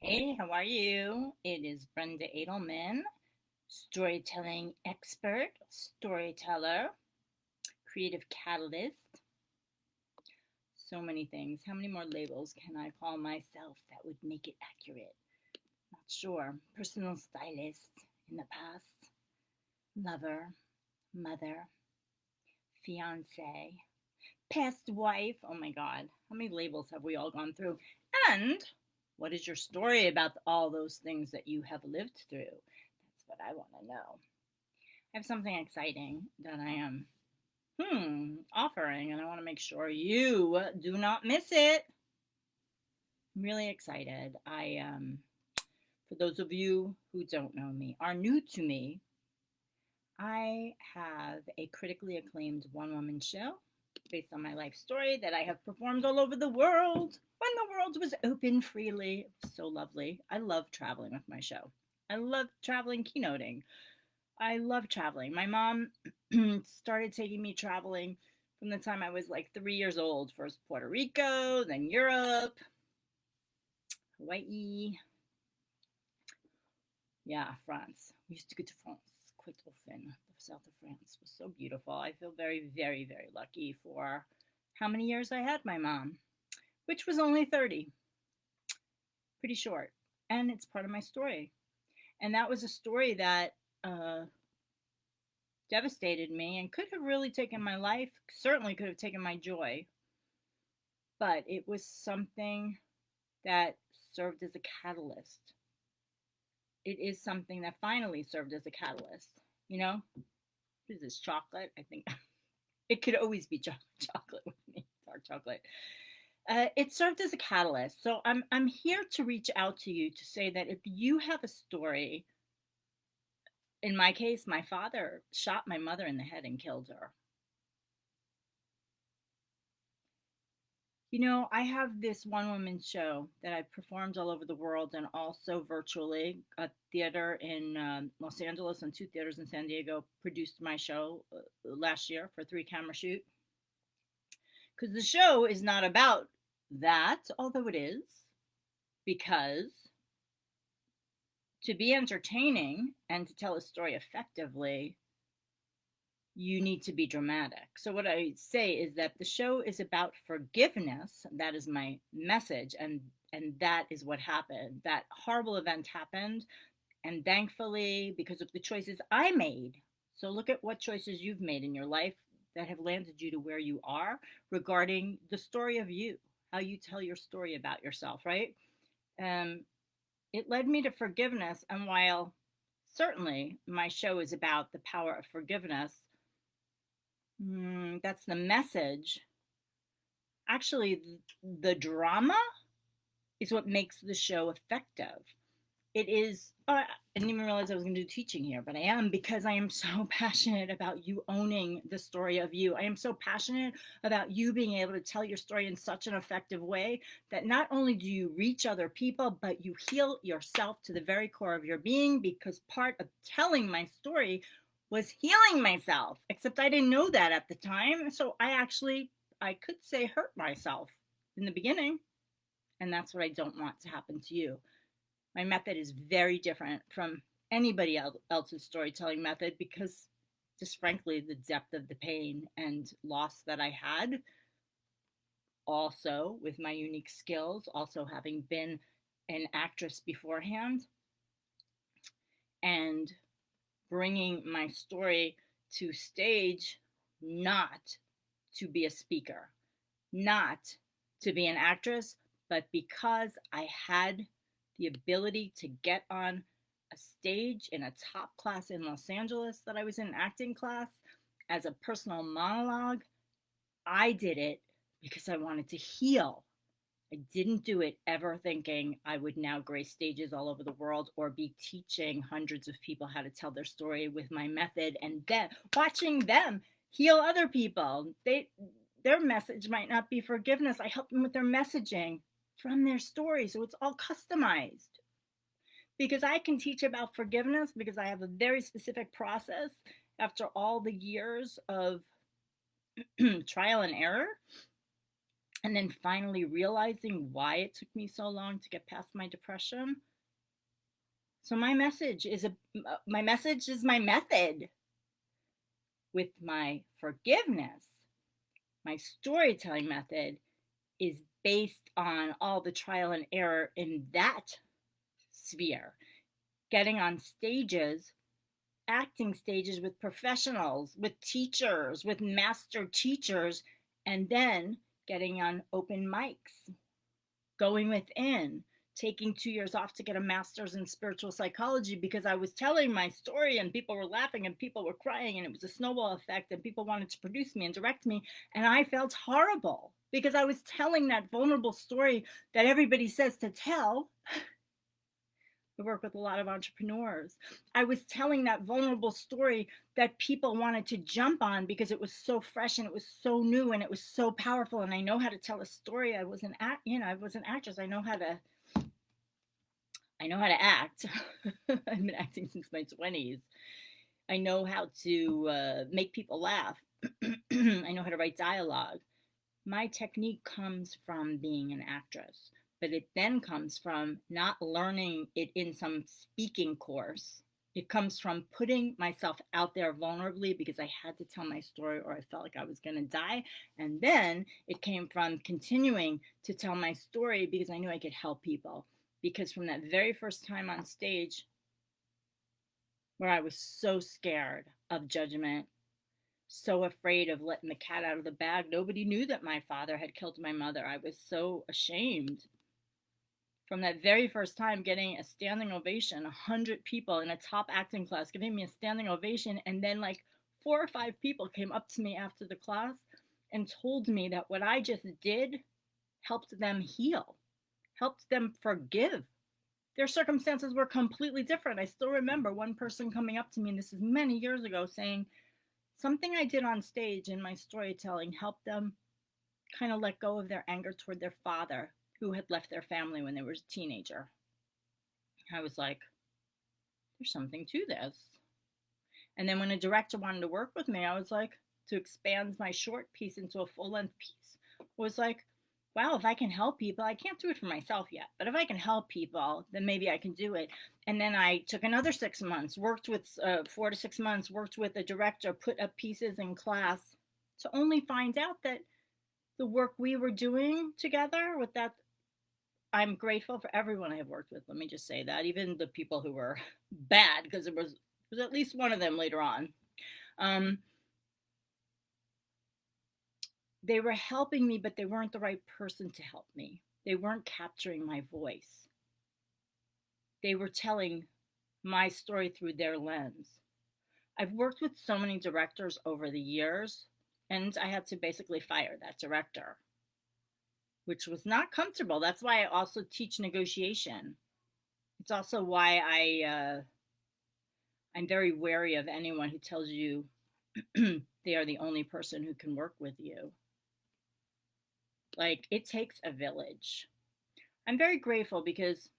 Hey, how are you? It is Brenda Edelman, storytelling expert, storyteller, creative catalyst. So many things. How many more labels can I call myself that would make it accurate? Not sure. Personal stylist in the past, lover, mother, fiance, past wife. Oh my God. How many labels have we all gone through? And what is your story about all those things that you have lived through? That's what I want to know. I have something exciting that I am offering, and I want to make sure you do not miss it. I'm really excited. For those of you who don't know me, are new to me, I have a critically acclaimed one woman show based on my life story that I have performed all over the world when the world was open freely. It was so lovely. I love traveling with my show. I love traveling keynoting. I love traveling. My mom started taking me traveling from the time I was like 3 years old. First Puerto Rico, then Europe, Hawaii. Yeah, France. We used to go to France quite often. The south of France was so beautiful. I feel very, very, very lucky for how many years I had my mom, which was only 30. Pretty short. And it's part of my story. And that was a story that uh, devastated me and could have really taken my life, certainly could have taken my joy, but it was something that served as a catalyst. It is something that finally served as a catalyst. You know, what is this, chocolate? I think it could always be chocolate with me, dark chocolate. It served as a catalyst. So I'm here to reach out to you to say that if you have a story, in my case, my father shot my mother in the head and killed her. You know, I have this one woman show that I performed all over the world and also virtually. A theater in Los Angeles and two theaters in San Diego produced my show last year for a three-camera shoot. Because the show is not about that, although it is, because to be entertaining and to tell a story effectively, you need to be dramatic. So what I say is that the show is about forgiveness. That is my message, and that is what happened. That horrible event happened, and thankfully because of the choices I made. So look at what choices you've made in your life that have landed you to where you are regarding the story of you, how you tell your story about yourself, right? Um it led me to forgiveness, and while certainly my show is about the power of forgiveness, that's the message. Actually, the drama is what makes the show effective. It is, I didn't even realize I was going to do teaching here, but I am, because I am so passionate about you owning the story of you. I am so passionate about you being able to tell your story in such an effective way that not only do you reach other people, but you heal yourself to the very core of your being, because part of telling my story was healing myself, except I didn't know that at the time. So I could say, hurt myself in the beginning. And that's what I don't want to happen to you. My method is very different from anybody else's storytelling method, because just frankly, the depth of the pain and loss that I had, also with my unique skills, also having been an actress beforehand, and bringing my story to stage, not to be a speaker, not to be an actress, but because I had the ability to get on a stage in a top class in Los Angeles that I was in acting class as a personal monologue. I did it because I wanted to heal. I didn't do it ever thinking I would now grace stages all over the world or be teaching hundreds of people how to tell their story with my method, and then watching them heal other people. Their message might not be forgiveness. I help them with their messaging from their story, so it's all customized. Because I can teach about forgiveness because I have a very specific process after all the years of trial and error. and then finally realizing why it took me so long to get past my depression. So my message is my method. With my forgiveness, my storytelling method is based on all the trial and error in that sphere. Getting on stages, acting stages with professionals, with teachers, with master teachers, and then getting on open mics, going within, taking 2 years off to get a master's in spiritual psychology because I was telling my story and people were laughing and people were crying and it was a snowball effect and people wanted to produce me and direct me. And I felt horrible because I was telling that vulnerable story that everybody says to tell. I work with a lot of entrepreneurs. I was telling that vulnerable story that people wanted to jump on because it was so fresh and it was so new and it was so powerful. And I know how to tell a story. I was an actress. I know how to act. I've been acting since my 20s. I know how to make people laugh. I know how to write dialogue. My technique comes from being an actress, but it then comes from not learning it in some speaking course. It comes from putting myself out there vulnerably because I had to tell my story or I felt like I was going to die. And then it came from continuing to tell my story because I knew I could help people. Because from that very first time on stage, where I was so scared of judgment, so afraid of letting the cat out of the bag, nobody knew that my father had killed my mother. I was so ashamed. From that very first time, getting a standing ovation, 100 people in a top acting class giving me a standing ovation, and then like 4 or 5 people came up to me after the class and told me that what I just did helped them heal, helped them forgive. Their circumstances were completely different. I still remember one person coming up to me, and this is many years ago, saying, something I did on stage in my storytelling helped them kind of let go of their anger toward their father, who had left their family when they were a teenager. I was like, there's something to this. And then when a director wanted to work with me, I was like, to expand my short piece into a full length piece, was like, wow, if I can help people, I can't do it for myself yet, but if I can help people, then maybe I can do it. And then I took another 6 months, worked with 4 to 6 months, worked with a director, put up pieces in class to only find out that the work we were doing together with that, I'm grateful for everyone I have worked with. Let me just say that, even the people who were bad, because there was at least one of them later on. They were helping me, but they weren't the right person to help me. They weren't capturing my voice. They were telling my story through their lens. I've worked with so many directors over the years, and I had to basically fire that director, which was not comfortable. That's why I also teach negotiation. It's also why I'm very wary of anyone who tells you they are the only person who can work with you. Like, it takes a village. I'm very grateful because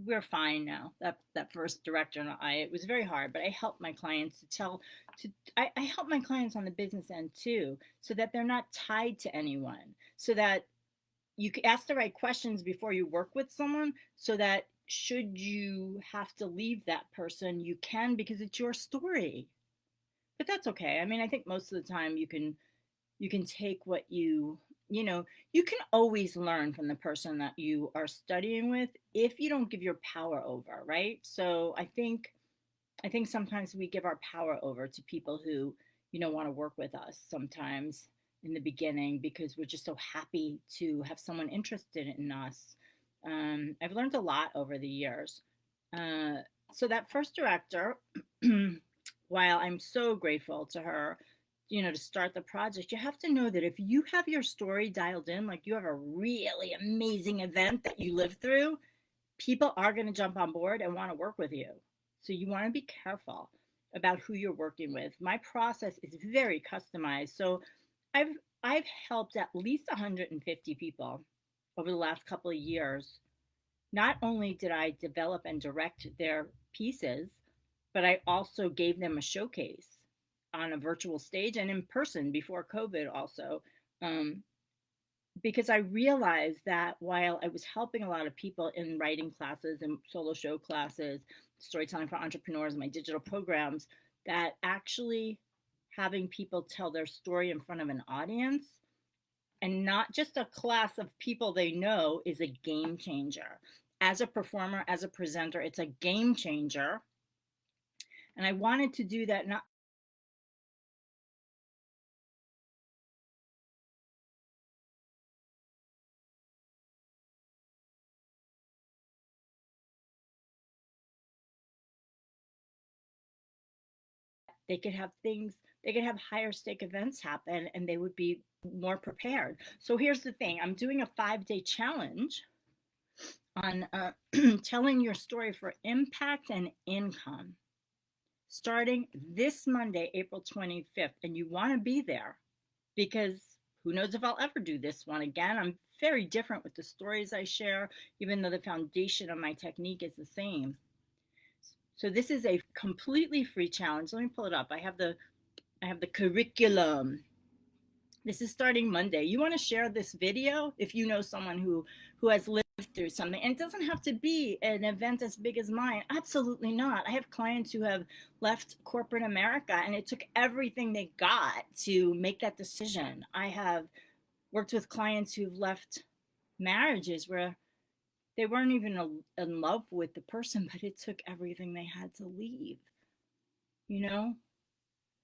we're fine now. That first director and it was very hard, but I help my clients I help my clients on the business end too, so that they're not tied to anyone, so that you can ask the right questions before you work with someone, so that should you have to leave that person, you can, because it's your story. But that's okay. I mean, I think most of the time you can take what you can always learn from the person that you are studying with if you don't give your power over, right? So I think sometimes we give our power over to people who want to work with us sometimes in the beginning because we're just so happy to have someone interested in us. I've learned a lot over the years. So that first director, while I'm so grateful to her, to start the project, you have to know that if you have your story dialed in, like you have a really amazing event that you live through, people are going to jump on board and want to work with you. So you want to be careful about who you're working with. My process is very customized. So I've helped at least 150 people over the last couple of years. Not only did I develop and direct their pieces, but I also gave them a showcase on a virtual stage and in person before COVID also. because I realized that while I was helping a lot of people in writing classes and solo show classes, storytelling for entrepreneurs, my digital programs, that actually having people tell their story in front of an audience and not just a class of people they know is a game changer. As a performer, as a presenter, it's a game changer. And I wanted to do that not they could have things, they could have higher stake events happen and they would be more prepared. So here's the thing, I'm doing a 5-day challenge on telling your story for impact and income starting this Monday, April 25th. And you want to be there because who knows if I'll ever do this one again. I'm very different with the stories I share, even though the foundation of my technique is the same. So this is a completely free challenge. Let me pull it up. I have the curriculum. This is starting Monday. You want to share this video if you know someone who has lived through something. And it doesn't have to be an event as big as mine. Absolutely not. I have clients who have left corporate America and it took everything they got to make that decision. I have worked with clients who've left marriages where they weren't even in love with the person, but it took everything they had to leave. You know,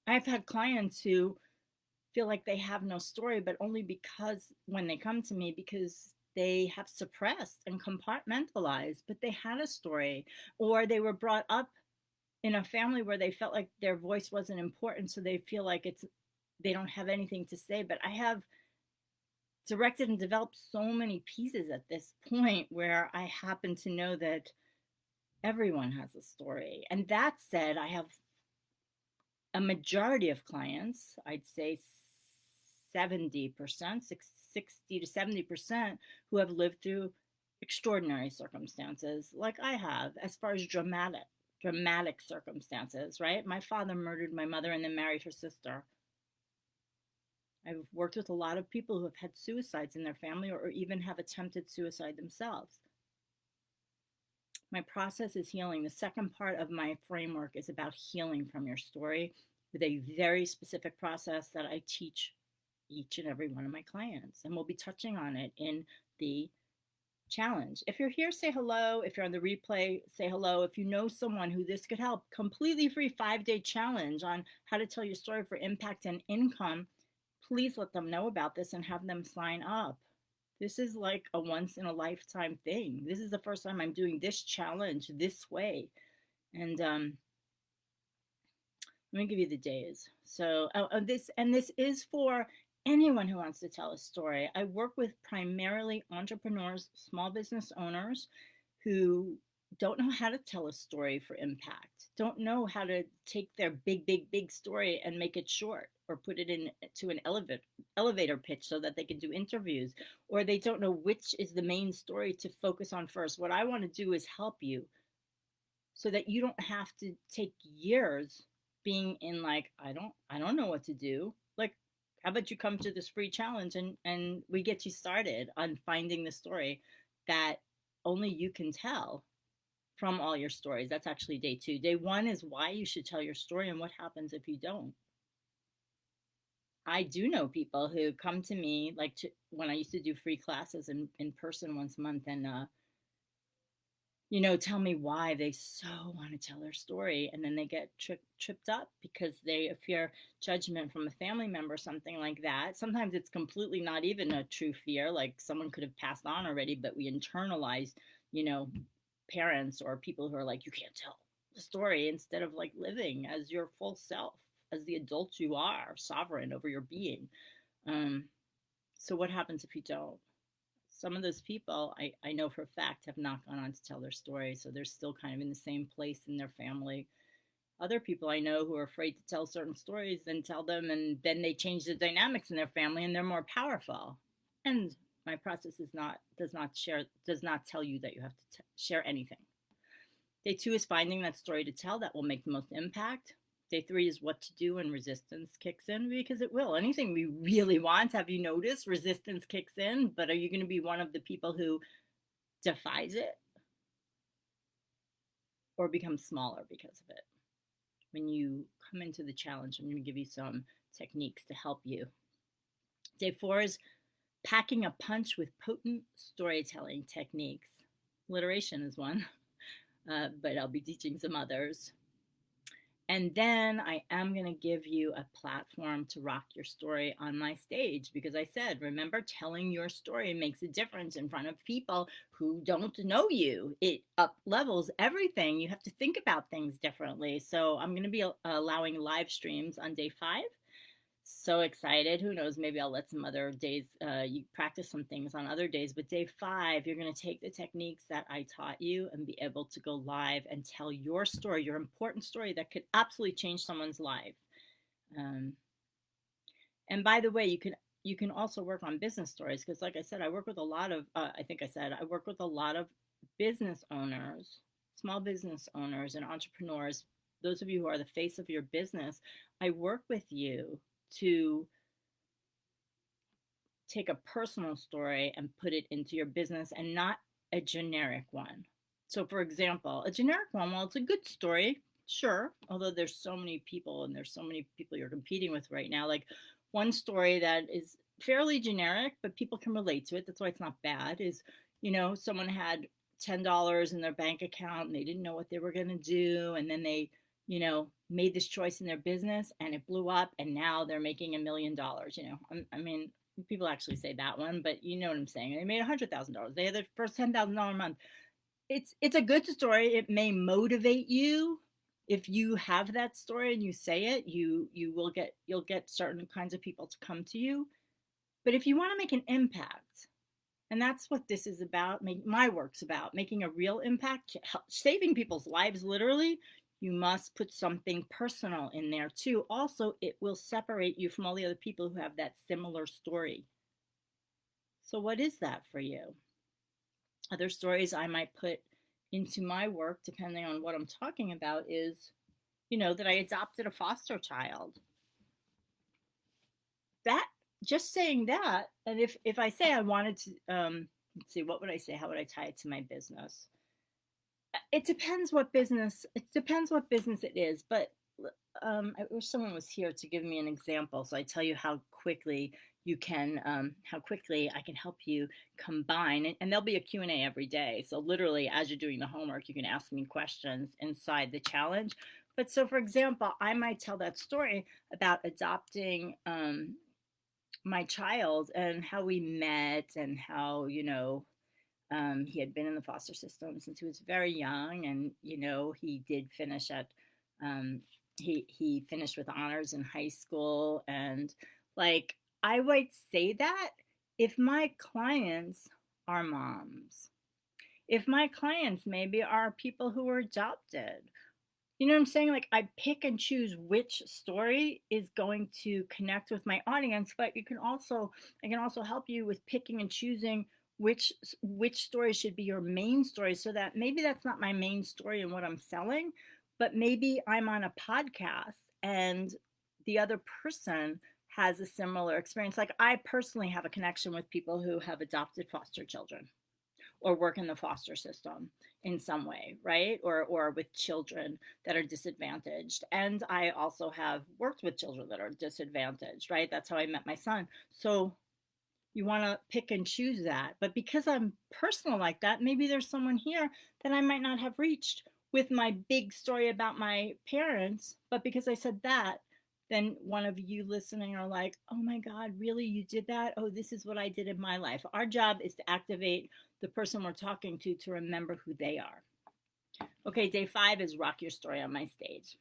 I've had clients who feel like they have no story, but only because when they come to me, because they have suppressed and compartmentalized, but they had a story, or they were brought up in a family where they felt like their voice wasn't important. So they feel like they don't have anything to say. But I have directed and developed so many pieces at this point where I happen to know that everyone has a story. And that said, I have a majority of clients, I'd say 70%, 60 to 70%, who have lived through extraordinary circumstances like I have, as far as dramatic circumstances, right? My father murdered my mother and then married her sister. I've worked with a lot of people who have had suicides in their family or even have attempted suicide themselves. My process is healing. The second part of my framework is about healing from your story with a very specific process that I teach each and every one of my clients. And we'll be touching on it in the challenge. If you're here, say hello. If you're on the replay, say hello. If you know someone who this could help, completely free 5-day challenge on how to tell your story for impact and income, please let them know about this and have them sign up. This is like a once in a lifetime thing. This is the first time I'm doing this challenge this way. And let me give you the days. So this is for anyone who wants to tell a story. I work with primarily entrepreneurs, small business owners who don't know how to tell a story for impact, don't know how to take their big story and make it short or put it into an elevator pitch so that they can do interviews, or they don't know which is the main story to focus on first. What I want to do is help you so that you don't have to take years being in like, I don't know what to do. Like, how about you come to this free challenge and we get you started on finding the story that only you can tell from all your stories. That's actually day 2. Day 1 is why you should tell your story and what happens if you don't. I do know people who come to me like when I used to do free classes in person once a month and tell me why they so want to tell their story. And then they get tripped up because they fear judgment from a family member, something like that. Sometimes it's completely not even a true fear. Like someone could have passed on already, but we internalize, parents or people who are like, you can't tell the story instead of like living as your full self, as the adult you are, sovereign over your being. So what happens if you don't? Some of those people I know for a fact have not gone on to tell their story, so they're still kind of in the same place in their family. Other people I know who are afraid to tell certain stories, then tell them, and then they change the dynamics in their family, and they're more powerful. And my process does not tell you that you have to share anything. Day 2 is finding that story to tell that will make the most impact. Day 3 is what to do when resistance kicks in, because it will. Anything we really want, have you noticed, resistance kicks in, but are you going to be one of the people who defies it or becomes smaller because of it? When you come into the challenge, I'm going to give you some techniques to help you. Day 4 is packing a punch with potent storytelling techniques. Alliteration is one, but I'll be teaching some others. And then I am going to give you a platform to rock your story on my stage, because I said, remember, telling your story makes a difference in front of people who don't know you. It up levels everything. You have to think about things differently. So I'm going to be allowing live streams on day 5. So excited. Who knows, maybe I'll let some other days, you practice some things on other days, but day 5, you're going to take the techniques that I taught you and be able to go live and tell your story, your important story that could absolutely change someone's life. And by the way, you can also work on business stories, because like I said, I work with a lot of, I work with a lot of business owners, small business owners and entrepreneurs. Those of you who are the face of your business, I work with you to take a personal story and put it into your business, and not a generic one. So for example, a generic one, well, it's a good story, sure, although there's so many people and there's so many people you're competing with right now. Like, one story that is fairly generic, but people can relate to it, that's why it's not bad, is, someone had $10 in their bank account and they didn't know what they were going to do, and then they made this choice in their business and it blew up, and now they're making $1 million. I mean, people actually say that one, but you know what I'm saying. They made $100,000. They had their first $10,000 month. It's a good story. It may motivate you. If you have that story and you say it, you'll get certain kinds of people to come to you. But if you want to make an impact, and that's what this is about, my work's about, making a real impact, saving people's lives literally, you must put something personal in there too. Also, it will separate you from all the other people who have that similar story. So what is that for you? Other stories I might put into my work, depending on what I'm talking about, is, that I adopted a foster child. That, just saying that, and if I say I wanted to, let's see, what would I say? How would I tie it to my business? It depends what business it is, but I wish someone was here to give me an example, so I tell you how quickly I can help you combine, and there'll be a Q&A every day. So literally, as you're doing the homework, you can ask me questions inside the challenge. But so, for example, I might tell that story about adopting my child and how we met, and how, he had been in the foster system since he was very young, and he did finish at he finished with honors in high school, and like, I might say that if my clients are moms, if my clients maybe are people who were adopted. You know what I'm saying? Like, I pick and choose which story is going to connect with my audience, but I can also help you with picking and choosing which story should be your main story, so that maybe that's not my main story and what I'm selling, but maybe I'm on a podcast and the other person has a similar experience. Like, I personally have a connection with people who have adopted foster children or work in the foster system in some way, right? Or with children that are disadvantaged. And I also have worked with children that are disadvantaged, right? That's how I met my son. So you want to pick and choose that. But because I'm personal like that, maybe there's someone here that I might not have reached with my big story about my parents. But because I said that, then one of you listening are like, oh my God, really? You did that? Oh, this is what I did in my life. Our job is to activate the person we're talking to remember who they are. Okay, day 5 is rock your story on my stage.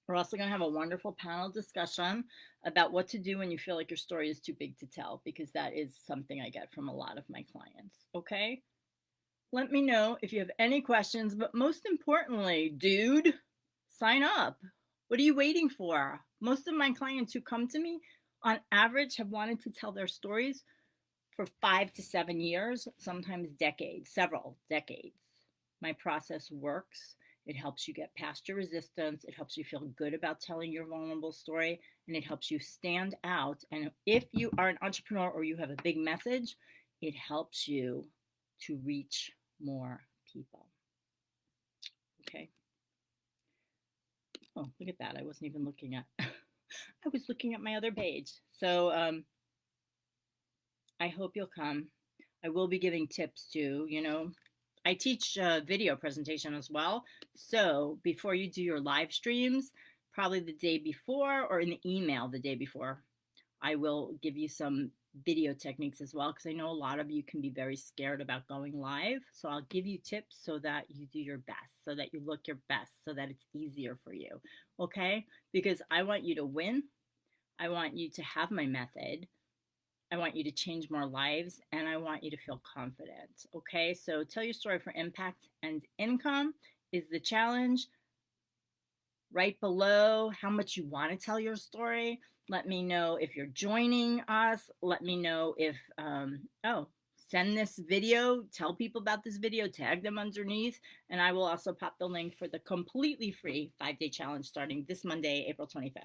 We're also going to have a wonderful panel discussion about what to do when you feel like your story is too big to tell, because that is something I get from a lot of my clients. Okay? Let me know if you have any questions, but most importantly, dude, sign up. What are you waiting for? Most of my clients who come to me, on average, have wanted to tell their stories for 5 to 7 years, sometimes decades, several decades. My process works, It helps you get past your resistance. It helps you feel good about telling your vulnerable story, and it helps you stand out. And if you are an entrepreneur or you have a big message, it helps you to reach more people. Okay. Oh, look at that. I wasn't even looking at, I was looking at my other page. So I hope you'll come. I will be giving tips too, you know. I teach video presentation as well. So before you do your live streams, probably the day before or in the email the day before, I will give you some video techniques as well, because I know a lot of you can be very scared about going live. So I'll give you tips so that you do your best, so that you look your best, so that it's easier for you. Okay? Because I want you to win. I want you to have my method. I want you to change more lives, and I want you to feel confident. Okay? So tell your story for impact and income is the challenge. Right below how much you want to tell your story. Let me know if you're joining us. Let me know if, send this video, tell people about this video, tag them underneath. And I will also pop the link for the completely free 5-day challenge starting this Monday, April 25th.